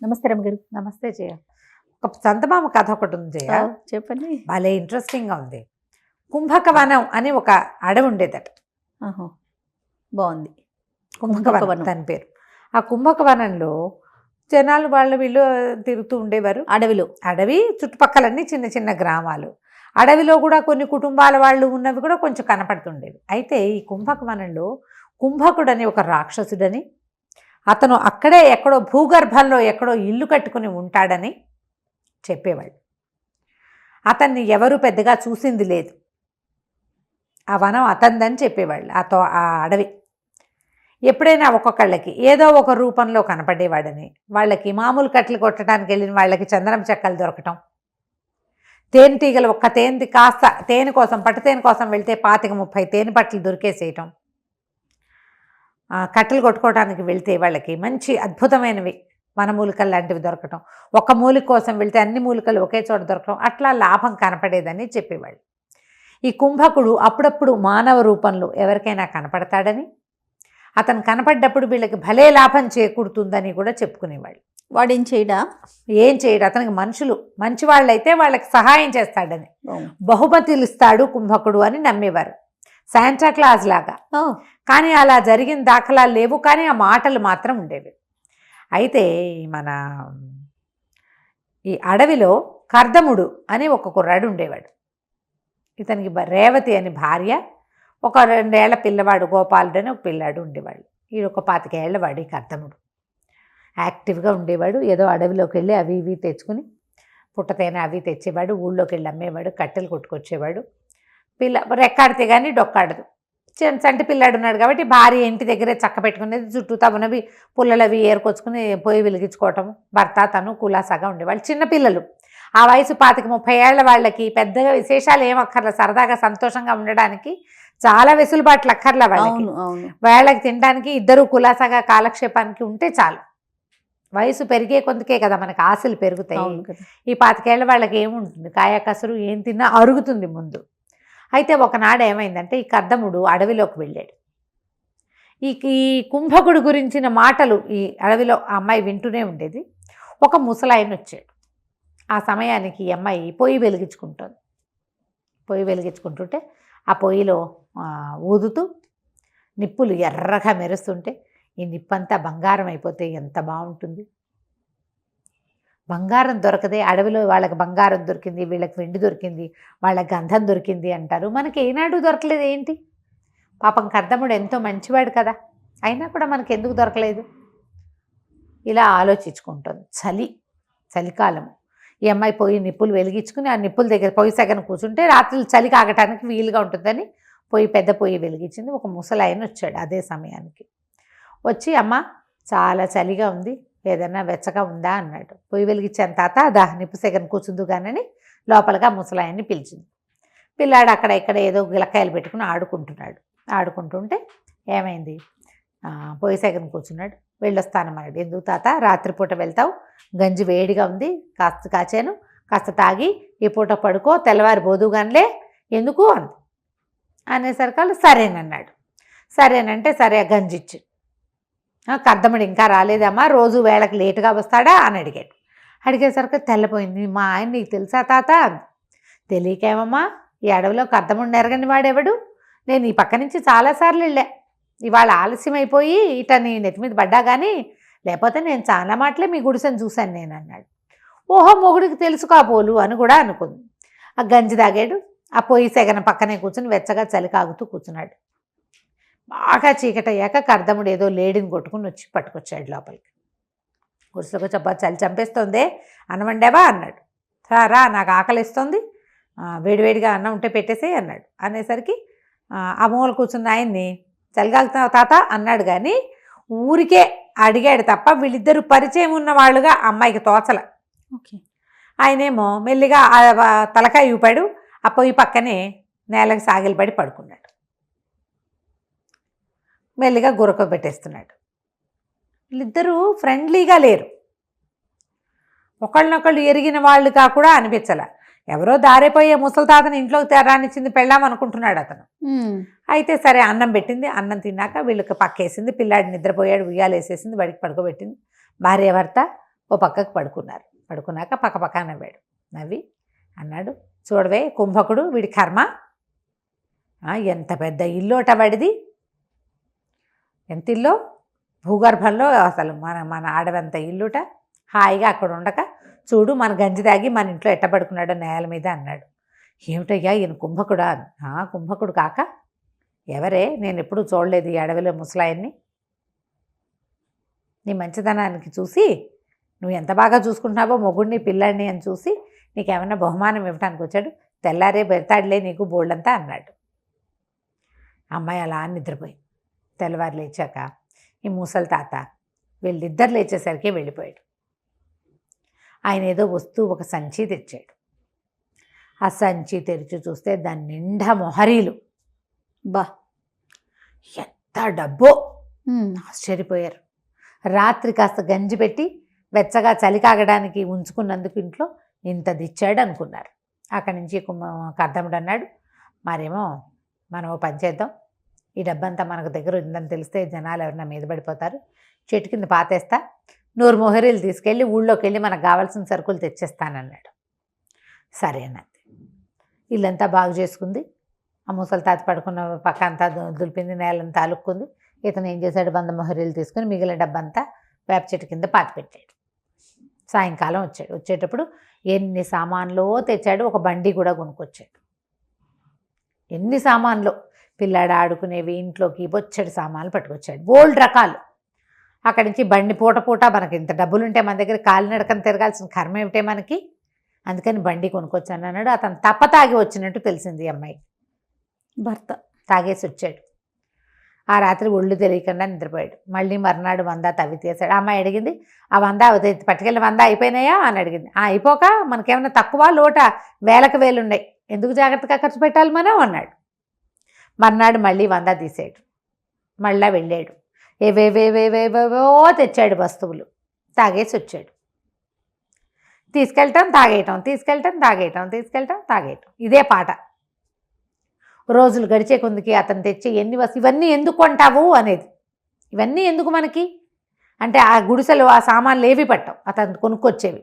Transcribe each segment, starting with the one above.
నమస్తే రమగారు. నమస్తే జయ. ఒక చందమామ కథ ఒకటి ఉంది జయ. చెప్పండి. భలే ఇంట్రెస్టింగ్గా ఉంది. కుంభకవనం అని ఒక అడవి ఉండేదట. బాగుంది. కుంభకవనం దాని పేరు. ఆ కుంభకవనంలో జనాలు వీళ్ళు తిరుగుతూ ఉండేవారు. అడవి చుట్టుపక్కలన్నీ చిన్న చిన్న గ్రామాలు. అడవిలో కూడా కొన్ని కుటుంబాల వాళ్ళు ఉన్నవి కూడా కొంచెం కనపడుతుండేవి. అయితే ఈ కుంభకవనంలో కుంభకుడు అని ఒక రాక్షసుడని, అతను అక్కడే ఎక్కడో భూగర్భంలో ఎక్కడో ఇల్లు కట్టుకుని ఉంటాడని చెప్పేవాళ్ళు. అతన్ని ఎవరు పెద్దగా చూసింది లేదు. ఆ వనం అతందని చెప్పేవాళ్ళు. ఆ అడవి ఎప్పుడైనా ఒక్కొక్కళ్ళకి ఏదో ఒక రూపంలో కనపడేవాడని, వాళ్ళకి మామూలు కట్టెలు కొట్టడానికి వెళ్ళిన వాళ్ళకి చందనం చెక్కలు దొరకటం, తేనెటీగలు ఒక్క తేనె కాస్త తేనె కోసం పట్టుతేనె కోసం వెళ్తే 25-30 తేనె పట్టలు దొరికేసేయటం, కట్టెలు కొట్టుకోవడానికి వెళ్తే వాళ్ళకి మంచి అద్భుతమైనవి వనమూలికలు లాంటివి దొరకటం, ఒక మూలిక కోసం వెళ్తే అన్ని మూలికలు ఒకే చోట దొరకటం, అట్లా లాభం కనపడేదని చెప్పేవాళ్ళు. ఈ కుంభకుడు అప్పుడప్పుడు మానవ రూపంలో ఎవరికైనా కనపడతాడని, అతను కనపడ్డప్పుడు వీళ్ళకి భలే లాభం చేకూరుతుందని కూడా చెప్పుకునేవాళ్ళు. వాడేం చేయడా? ఏం చేయడు. అతనికి మనుషులు మంచి వాళ్ళైతే వాళ్ళకి సహాయం చేస్తాడని, బహుమతులు ఇస్తాడు కుంభకుడు అని నమ్మేవారు. శాంటా క్లాజ్ లాగా. కానీ అలా జరిగిన దాఖలాలు లేవు, కానీ ఆ మాటలు మాత్రం ఉండేవి. అయితే ఈ అడవిలో కర్దముడు అని ఒక కుర్రాడు ఉండేవాడు. ఇతనికి రేవతి అని భార్య, ఒక 2 ఏళ్ల పిల్లవాడు గోపాలుడు అని ఒక పిల్లాడు ఉండేవాళ్ళు. ఈ ఒక 25 ఏళ్ల వాడు ఈ కర్దముడు. యాక్టివ్గా ఉండేవాడు. ఏదో అడవిలోకి వెళ్ళి అవి ఇవి తెచ్చుకుని పుట్టతేనే అవి తెచ్చేవాడు, ఊళ్ళోకి వెళ్ళి అమ్మేవాడు, కట్టెలు కొట్టుకొచ్చేవాడు. రెక్కాడితే కానీ డొక్కాడదు. చంటి పిల్లాడు ఉన్నాడు కాబట్టి భార్య ఇంటి దగ్గరే చక్క పెట్టుకునేది, చుట్టూ తమనవి పుల్లలవి ఏరుకొచ్చుకుని పొయ్యి వెలిగించుకోవటం, భర్త తను కులాసాగా ఉండేవాళ్ళు. చిన్నపిల్లలు ఆ వయసు 25-30 ఏళ్ల వాళ్ళకి పెద్దగా విశేషాలు ఏమక్కర్ల, సరదాగా సంతోషంగా ఉండడానికి చాలా వెసులుబాట్లు అక్కర్ల వాళ్ళకి. వాళ్ళకి తినడానికి ఇద్దరు కులాసాగా కాలక్షేపానికి ఉంటే చాలు. వయసు పెరిగే కొందుకే కదా మనకు ఆశలు పెరుగుతాయి. ఈ 25 ఏళ్ల వాళ్ళకి ఏముంటుంది, కాయ కసురు ఏం తిన్నా అరుగుతుంది ముందు. అయితే ఒకనాడు ఏమైందంటే ఈ కర్దముడు అడవిలోకి వెళ్ళాడు. ఈ కుంభకుడు గురించిన మాటలు ఈ అడవిలో ఆ అమ్మాయి వింటూనే ఉండేది. ఒక ముసలాయన వచ్చాడు. ఆ సమయానికి ఈ అమ్మాయి పొయ్యి వెలిగించుకుంటుంది. పొయ్యి వెలిగించుకుంటుంటే ఆ పొయ్యిలో ఊదుతూ నిప్పులు ఎర్రగా మెరుస్తుంటే, ఈ నిప్పంతా బంగారం అయిపోతే ఎంత బాగుంటుంది. బంగారం దొరకదే, అడవిలో వాళ్ళకి బంగారం దొరికింది, వీళ్ళకి వెండి దొరికింది, వాళ్ళకి గంధం దొరికింది అంటారు. మనకి ఏనాడు దొరకలేదు ఏంటి? పాపం కర్దముడు ఎంతో మంచివాడు కదా, అయినా కూడా మనకి ఎందుకు దొరకలేదు? ఇలా ఆలోచించుకుంటుంది. చలికాలము. ఈ అమ్మాయి పొయ్యి నిప్పులు వెలిగించుకుని ఆ నిప్పుల దగ్గర పొయ్యి సగన కూర్చుంటే రాత్రులు చలి కాగటానికి వీలుగా ఉంటుందని పెద్ద పొయ్యి వెలిగించింది. ఒక ముసలాయన వచ్చాడు అదే సమయానికి. వచ్చి అమ్మ చాలా చలిగా ఉంది, ఏదన్నా వెచ్చగా ఉందా అన్నాడు. పొయ్యి వెలిగించాను తాత, నిప్పు సెగను కూర్చుందు కానీ లోపలగా ముసలాయన్ని పిలిచింది. పిల్లాడు అక్కడ ఇక్కడ ఏదో గిలకాయలు పెట్టుకుని ఆడుకుంటుంటే ఏమైంది, పొయ్యి సెగను కూర్చున్నాడు. వెళ్ళొస్తానన్నాడు. ఎందుకు తాత, రాత్రిపూట వెళ్తావు, గంజి వేడిగా ఉంది, కాస్త కాచాను, కాస్త తాగి ఈ పూట పడుకో, తెల్లవారి బోదుగానిలే, ఎందుకు అనేసరికి సరేనన్నాడు. సరేనంటే సరే గంజి ఇచ్చి, కర్దముడు ఇంకా రాలేదమ్మా, రోజు వేళకి లేటుగా వస్తాడా అని అడిగాడు. అడిగేసరికి తెల్లపోయింది. మా ఆయన నీకు తెలుసా తాత? తెలియకేమమ్మా, ఈ అడవిలో కర్దముడిని ఎరగని వాడెవడు, నేను ఈ పక్క నుంచి చాలాసార్లు వెళ్ళా, ఇవాళ ఆలస్యం అయిపోయి ఇట నీ నెత్తి మీద పడ్డా కానీ లేకపోతే నేను చాలా మాటలే మీ గుడిసెని చూశాను నేను అన్నాడు. ఓహో, మొగుడికి తెలుసు కాబోలు అని కూడా అనుకుంది. ఆ గంజి తాగాడు. ఆ పొయ్యి సెగన పక్కనే కూర్చుని వెచ్చగా చలి కాగుతూ కూర్చున్నాడు. బాగా చీకటయ్యాక కర్దముడు ఏదో లేడిని కొట్టుకుని వచ్చి పట్టుకొచ్చాడు లోపలికి. గుడిసెలకు చలి చంపేస్తోందే, అన్నం వండావా అన్నాడు. రా నాకు ఆకలిస్తుంది, వేడివేడిగా అన్నం ఉంటే పెట్టేసే అన్నాడు. అనేసరికి ఆ మూల కూర్చున్న ఆయన్ని చలిగాలుతున్నావు తాత అన్నాడు. కానీ ఊరికే అడిగాడు తప్ప వీళ్ళిద్దరూ పరిచయం ఉన్న వాళ్ళుగా అమ్మాయికి తోచల. ఆయనేమో మెల్లిగా తలకాయ ఊపాడు. ఆ పొయ్యి పక్కనే నేలకు సాగిలపడి పడుకున్నాడు. మెల్లిగా గురక పెట్టేస్తున్నాడు. వీళ్ళిద్దరూ ఫ్రెండ్లీగా లేరు, ఒకళ్ళనొకళ్ళు ఎరిగిన వాళ్ళుగా కూడా అనిపించలే. ఎవరో దారిపోయే ముసలి తాతని ఇంట్లోకి రానిచ్చింది పెళ్ళాం అనుకుంటున్నాడు అతను. అయితే సరే అన్నం పెట్టింది. అన్నం తిన్నాక వీళ్ళకి పక్కేసింది. పిల్లాడి నిద్రపోయాడు, ఉయ్యాలేసేసింది, బడికి పడుకోబెట్టింది. భార్య భర్త ఓ పక్కకు పడుకున్నాక పక్క నవ్వాడు. నవ్వి అన్నాడు, చూడవే కుంభకుడు, వీడి కర్మ, ఎంత పెద్ద ఇల్లోట వాడిది, ఎంత ఇల్లో, భూగర్భంలో అసలు మన ఆడవంత ఇల్లుట, హాయిగా అక్కడ ఉండక చూడు మన గంజి తాగి మన ఇంట్లో ఎట్టబడుకున్నాడు నేల మీద అన్నాడు. ఏమిటయ్యా ఈయన కుంభకుడా? కుంభకుడు కాక ఎవరే, నేను ఎప్పుడూ చూడలేదు ఈ అడవిలో ముసలాయన్ని. నీ మంచితనానికి చూసి, నువ్వు ఎంత బాగా చూసుకుంటున్నావో మొగుడిని పిల్లాడిని అని చూసి నీకేమన్నా బహుమానం ఇవ్వడానికి వచ్చాడు, తెల్లారే పెడతాడులే నీకు బోల్డంతా అన్నాడు. అమ్మాయి అలా నిద్రపోయింది. తెల్లవారు లేచాక ఈ ముసలి తాత వీళ్ళిద్దరు లేచేసరికి వెళ్ళిపోయాడు. ఆయన ఏదో వస్తువు ఒక సంచి తెచ్చాడు. ఆ సంచి తెరిచి చూస్తే దాని నిండా మొహరీలు. బా, ఎంత డబ్బో! ఆశ్చర్యపోయారు. రాత్రి కాస్త గంజి పెట్టి వెచ్చగా చలి కాగడానికి ఉంచుకున్నందుకు ఇంట్లో ఇంత దిచ్చాడు అనుకున్నారు. అక్కడి నుంచి కర్దముడు అన్నాడు, మరేమో మనం పని చేద్దాం, ఈ డబ్బంతా మనకు దగ్గర ఉందని తెలిస్తే జనాలు ఎవరన్నా మీద పడిపోతారు, చెట్టు కింద పాతేస్తా, 100 మొహరీలు తీసుకెళ్ళి ఊళ్ళోకి వెళ్ళి మనకు కావాల్సిన సరుకులు తెచ్చేస్తానన్నాడు. సరే అన్నది. ఇల్లంతా బాగు చేసుకుంది. ఆ ముసలి తాత పడుకున్న పక్క అంతా దులిపింది, నేలంతా అలుక్కుంది. ఇతను ఏం చేశాడు, 100 మొహరీలు తీసుకుని మిగిలిన డబ్బంతా వేప చెట్టు కింద పాతి పెట్టాడు. సాయంకాలం వచ్చాడు. వచ్చేటప్పుడు ఎన్ని సామాన్లో తెచ్చాడు, ఒక బండి కూడా కొనుక్కొచ్చాడు. ఎన్ని సామాన్లు, పిల్లాడు ఆడుకునేవి, ఇంట్లోకి బొచ్చడి సామాన్లు పట్టుకొచ్చాడు, బోల్డ్ రకాలు. అక్కడి నుంచి బండి పూట మనకి ఇంత డబ్బులుంటే మన దగ్గర కాలినడకని తిరగాల్సిన కర్మ ఏమిటే మనకి, అందుకని బండి కొనుక్కొచ్చాను అన్నాడు. అతను తాగి వచ్చినట్టు తెలిసింది అమ్మాయి. భర్త తాగేసి వచ్చాడు. ఆ రాత్రి ఒళ్ళు తెలియకుండా నిద్రపోయాడు. మళ్ళీ మర్నాడు 100 తవ్వి తీసాడు. అమ్మాయి అడిగింది, ఆ 100 పట్టుకెళ్ళి 100 అయిపోయినాయా అని అడిగింది. అయిపోక మనకేమైనా తక్కువ లోట, వేలకు వేలున్నాయి, ఎందుకు జాగ్రత్తగా ఖర్చు పెట్టాలి మనం అన్నాడు. మర్నాడు మళ్ళీ 100 తీసాడు. మళ్ళా వెళ్ళాడు. ఏవేవేవేవేవేవో తెచ్చాడు వస్తువులు. తాగేసి వచ్చాడు. తీసుకెళ్ళటం తాగేయటం, తీసుకెళ్ళటం తాగేయటం, తీసుకెళ్ళటం తాగేయటం, ఇదే పాట. రోజులు గడిచే కొందికి అతను తెచ్చి ఇవన్నీ ఎందుకు కొంటావు అనేది, ఇవన్నీ ఎందుకు మనకి అంటే, ఆ గుడిసెలు ఆ సామాన్లు ఏవి పట్టవు, అతను కొనుక్కొచ్చేవి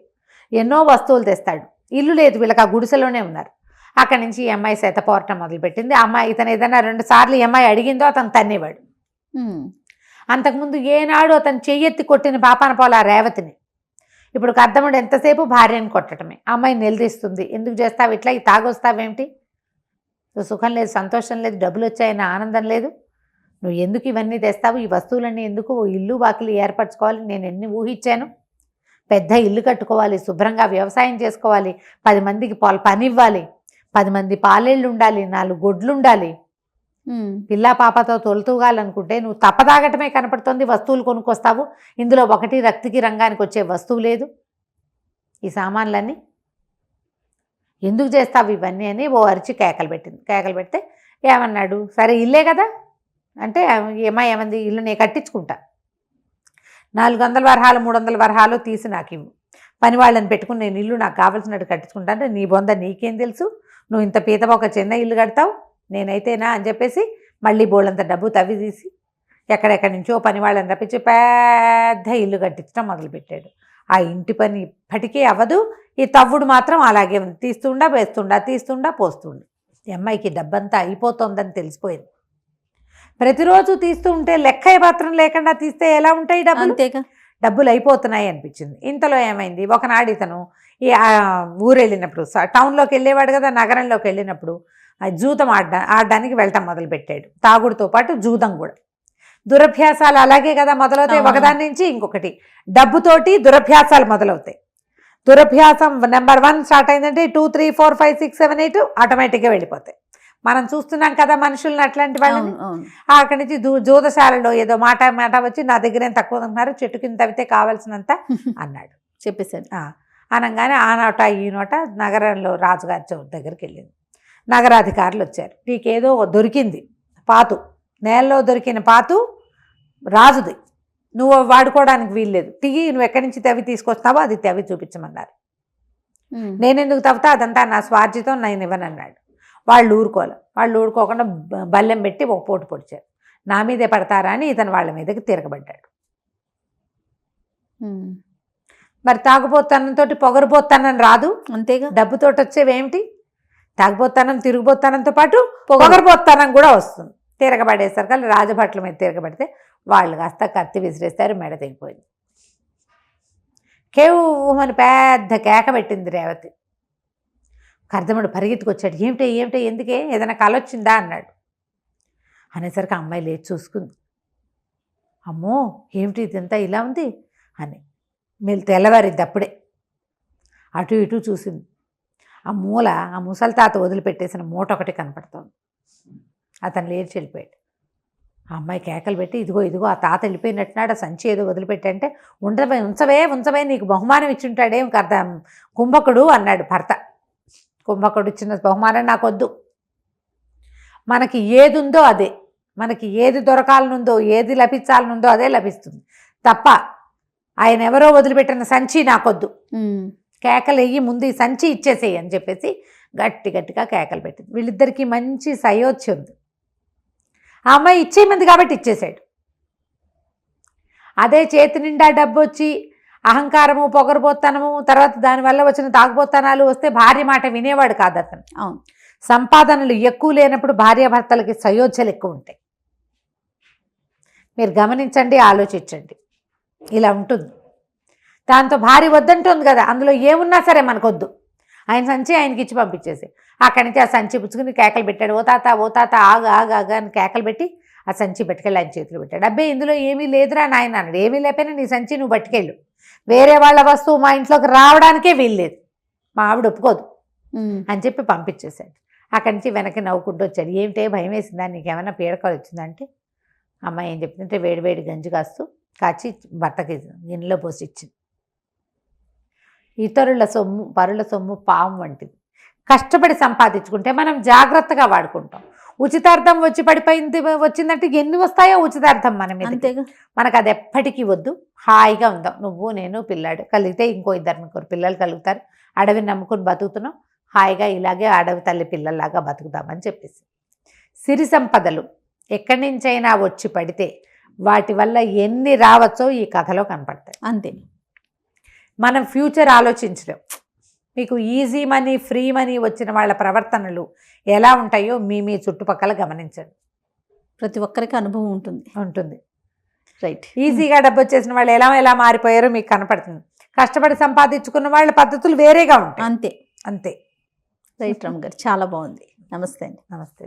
ఎన్నో వస్తువులు తెస్తాడు. ఇల్లు లేదు వీళ్ళకి, ఆ గుడిసెలోనే ఉన్నారు. అక్కడి నుంచి ఈ అమ్మాయి శాత పోరటం మొదలుపెట్టింది. అమ్మాయి ఇతను ఏదైనా 2 సార్లు ఈ అమ్మాయి అడిగిందో అతను తన్నేవాడు. అంతకుముందు ఏనాడు అతను చెయ్యెత్తి కొట్టిన పాపాన పోలా రేవతిని. ఇప్పుడు కర్దముడు ఎంతసేపు భార్యను కొట్టడమే. అమ్మాయిని నిలదీస్తుంది, ఎందుకు చేస్తావు ఇట్లా, ఈ తాగొస్తావేమిటి, సుఖం లేదు, సంతోషం లేదు, డబ్బులు వచ్చాయన్న ఆనందం లేదు, నువ్వు ఎందుకు ఇవన్నీ తెస్తావు, ఈ వస్తువులన్నీ ఎందుకు, ఇల్లు బాకిలు ఏర్పరచుకోవాలి, నేను ఎన్ని ఊహించాను, పెద్ద ఇల్లు కట్టుకోవాలి, శుభ్రంగా వ్యవసాయం చేసుకోవాలి, 10 మందికి పని ఇవ్వాలి, 10 మంది పాలేళ్ళు ఉండాలి, 4 గొడ్లు ఉండాలి, పిల్లా పాపతో తొలుతూగాలనుకుంటే నువ్వు తప్పదాగటమే కనపడుతుంది, వస్తువులు కొనుక్కొస్తావు, ఇందులో ఒకటి రక్తికి రంగానికి వచ్చే వస్తువు లేదు, ఈ సామాన్లన్నీ ఎందుకు చేస్తావు ఇవన్నీ అని ఓ అరిచి కేకలు పెట్టింది. కేకలు పెడితే ఏమన్నాడు, సరే ఇల్లే కదా అంటే, ఏమంది, ఇల్లు నేను కట్టించుకుంటా, 400 వరహాలు 300 వరహాలు తీసి నాకు ఇవ్వు, పని వాళ్ళని పెట్టుకుని నేను ఇల్లు నాకు కావాల్సినట్టు కట్టించుకుంటా అంటే, నీ బొంద నీకేం తెలుసు, నువ్వు ఇంత పీతబొక్క చిన్న ఇల్లు కడతావు, నేనైతేనా అని చెప్పేసి మళ్ళీ బోళ్ళంత డబ్బు తవ్వి తీసి ఎక్కడెక్కడి నుంచో పని వాళ్ళని రప్పించి పెద్ద ఇల్లు కట్టించడం మొదలుపెట్టాడు. ఆ ఇంటి పని ఇప్పటికీ అవ్వదు, ఈ తవ్వుడు మాత్రం అలాగే ఉంది, తీస్తుండా వేస్తుండా, తీస్తుండా పోస్తుండే. ఈ అమ్మాయికి డబ్బంతా అయిపోతుందని తెలిసిపోయింది. ప్రతిరోజు తీస్తూ ఉంటే లెక్క మాత్రం లేకుండా తీస్తే ఎలా ఉంటాయి డబ్బులు, డబ్బులు అయిపోతున్నాయి అనిపించింది. ఇంతలో ఏమైంది, ఒకనాడు ఇతను ఈ ఊరు వెళ్ళినప్పుడు, టౌన్లోకి వెళ్ళేవాడు కదా, నగరంలోకి వెళ్ళినప్పుడు జూదం ఆడడానికి వెళ్ళటం మొదలుపెట్టాడు. తాగుడుతో పాటు జూదం కూడా. దురభ్యాసాలు అలాగే కదా మొదలవుతాయి, ఒకదాని నుంచి ఇంకొకటి. డబ్బుతోటి దురభ్యాసాలు మొదలవుతాయి. దురభ్యాసం నెంబర్ 1 స్టార్ట్ అయిందంటే 2, 3, 4, 5, 6, 7, 8 ఆటోమేటిక్గా వెళ్ళిపోతాయి. మనం చూస్తున్నాం కదా మనుషుల్ని, అట్లాంటి వాళ్ళని. అక్కడి నుంచి జూదశాలలో ఏదో మాట వచ్చి నా దగ్గరేం తక్కువ అంటున్నారు, చెట్టు కింద తవ్వితే కావాల్సినంత అన్నాడు, చెప్పేశాడు. అనగానే ఆ నోట ఈ నోట నగరంలో రాజుగారి చౌరి దగ్గరికి వెళ్ళింది. నగరాధికారులు వచ్చారు. నీకేదో దొరికింది పాతు, నేలలో దొరికిన పాతు రాజుది, నువ్వు వాడుకోవడానికి వీల్లేదు, నువ్వు ఎక్కడి నుంచి తవ్వి తీసుకొస్తావో అది తవ్వి చూపించమన్నారు. నేనెందుకు తవ్వుతా, అదంతా నా స్వార్జితం, నేను ఇవ్వనన్నాడు. వాళ్ళు ఊరుకోకుండా బల్లెం పెట్టి ఒక పోటు పొడిచారు. నా మీదే పడతారా అని ఇతను వాళ్ళ మీదకి తిరగబడ్డాడు. మరి తాగుబోతనంతో పొగరుబోతానని రాదు. అంతేగా. డబ్బుతోటి వచ్చేవేమిటి? తాగుబోతానం తిరుగుబోతానంతో పాటు పొగరుబోతానం కూడా వస్తుంది. తిరగబడేసరికి రాజభట్ల మీద తిరగబడితే వాళ్ళు కాస్త కత్తి విసిరేస్తారు, మెడ తెగిపోయింది. కేవ్వమని పెద్ద కేక పెట్టింది రేవతి. కర్దముడు పరిగెత్తుకొచ్చాడు. ఏమిటే ఎందుకే, ఏదైనా కల వచ్చిందా అన్నాడు. అనేసరికి అమ్మాయి లేచి చూసుకుంది. అమ్మో ఏమిటి ఇదంతా ఇలా ఉంది అని. మీరు తెల్లవారిద్ది అప్పుడే. అటు ఇటు చూసింది. ఆ మూల ఆ ముసలి తాత వదిలిపెట్టేసిన మూట ఒకటి కనపడుతోంది. అతను లేచి వెళ్ళిపోయాడు. ఆ అమ్మాయి కేకలు పెట్టి ఇదిగో ఆ తాత వెళ్ళిపోయినట్టున్నాడు, ఆ సంచి ఏదో వదిలిపెట్టంటే ఉంచవే నీకు బహుమానం ఇచ్చుంటాడేం కదా కుంభకుడు అన్నాడు భర్త. కుంభకుడు ఇచ్చిన బహుమానం నాకొద్దు. మనకి ఏది ఉందో అదే, మనకి ఏది దొరకాలనుందో ఏది లభించాలనుందో అదే లభిస్తుంది తప్ప ఆయన ఎవరో వదిలిపెట్టిన సంచి నాకొద్దు. కేకలు వెయ్యి, ముందు ఈ సంచి ఇచ్చేసేయి అని చెప్పేసి గట్టిగా కేకలు పెట్టింది. వీళ్ళిద్దరికీ మంచి సయోధ్య ఉంది. ఆ అమ్మాయి ఇచ్చేయమంది కాబట్టి ఇచ్చేసాడు. అదే చేతి నిండా డబ్బు వచ్చి అహంకారము, పొగరబోత్తనము, తర్వాత దానివల్ల వచ్చిన తాగుబోత్తనాలు వస్తే భార్య మాట వినేవాడు కాదు అతను. అవును. సంపాదనలు ఎక్కువ లేనప్పుడు భార్యాభర్తలకి సయోధ్యలు ఎక్కువ ఉంటాయి. మీరు గమనించండి, ఆలోచించండి. ఇలా ఉంటుంది. దాంతో భార్య వద్దంటుంది కదా, అందులో ఏమున్నా సరే మనకొద్దు, ఆయన సంచి ఆయనకి ఇచ్చి పంపించేసి అక్కడి నుంచి ఆ సంచి పుచ్చుకుని కేకలు పెట్టాడు. ఓ తాత ఆగా అని కేకలు పెట్టి ఆ సంచి పట్టుకెళ్ళి ఆయన చేతులు పెట్టాడు. అబ్బే ఇందులో ఏమీ లేదురా నాయన అన్నాడు. ఏమీ లేకపోయినా నీ సంచి నువ్వు పట్టుకెళ్ళు, వేరే వాళ్ళ వస్తువు మా ఇంట్లోకి రావడానికే వీల్లేదు, మా ఆవిడ ఒప్పుకోదు అని చెప్పి పంపించేశాడు. అక్కడి నుంచి వెనక్కి నవ్వుకుంటూ వచ్చాడు. ఏమిటే భయం వేసిందా, నీకేమైనా పీడకలు వచ్చిందంటే అమ్మాయి ఏం చెప్పిందంటే వేడి గంజి కాచి భర్తకి గిన్నెలో పోసి ఇచ్చింది. ఇతరుల సొమ్ము పరుల సొమ్ము పాము వంటిది. కష్టపడి సంపాదించుకుంటే మనం జాగ్రత్తగా వాడుకుంటాం. ఉచితార్థం వచ్చి పడిపోయింది వచ్చిందంటే ఎన్ని వస్తాయో ఉచితార్థం మన మీద. అంతేగా. మనకు అది ఎప్పటికీ వద్దు. హాయిగా ఉందాం, నువ్వు నేను పిల్లాడు, కలిగితే ఇంకో 2-3 పిల్లలు కలుగుతారు. అడవిని నమ్ముకుని బతుకుతున్నాం, హాయిగా ఇలాగే అడవి తల్లి పిల్లల్లాగా బతుకుదామని చెప్పేసి. సిరి సంపదలు ఎక్కడి నుంచైనా వచ్చి పడితే వాటి వల్ల ఎన్ని రావచ్చో ఈ కథలో కనపడతాయి. అంతే. మనం ఫ్యూచర్ ఆలోచించలేం. మీకు ఈజీ మనీ, ఫ్రీ మనీ వచ్చిన వాళ్ళ ప్రవర్తనలు ఎలా ఉంటాయో మీ చుట్టుపక్కల గమనించండి. ప్రతి ఒక్కరికి అనుభవం ఉంటుంది. రైట్. ఈజీగా డబ్బు వచ్చేసిన వాళ్ళు ఎలా మారిపోయారో మీకు కనపడుతుంది. కష్టపడి సంపాదించుకున్న వాళ్ళ పద్ధతులు వేరేగా ఉంటాయి. అంతే. అంతే. రైట్ రమ్మ గారు, చాలా బాగుంది. నమస్తే అండి. నమస్తే.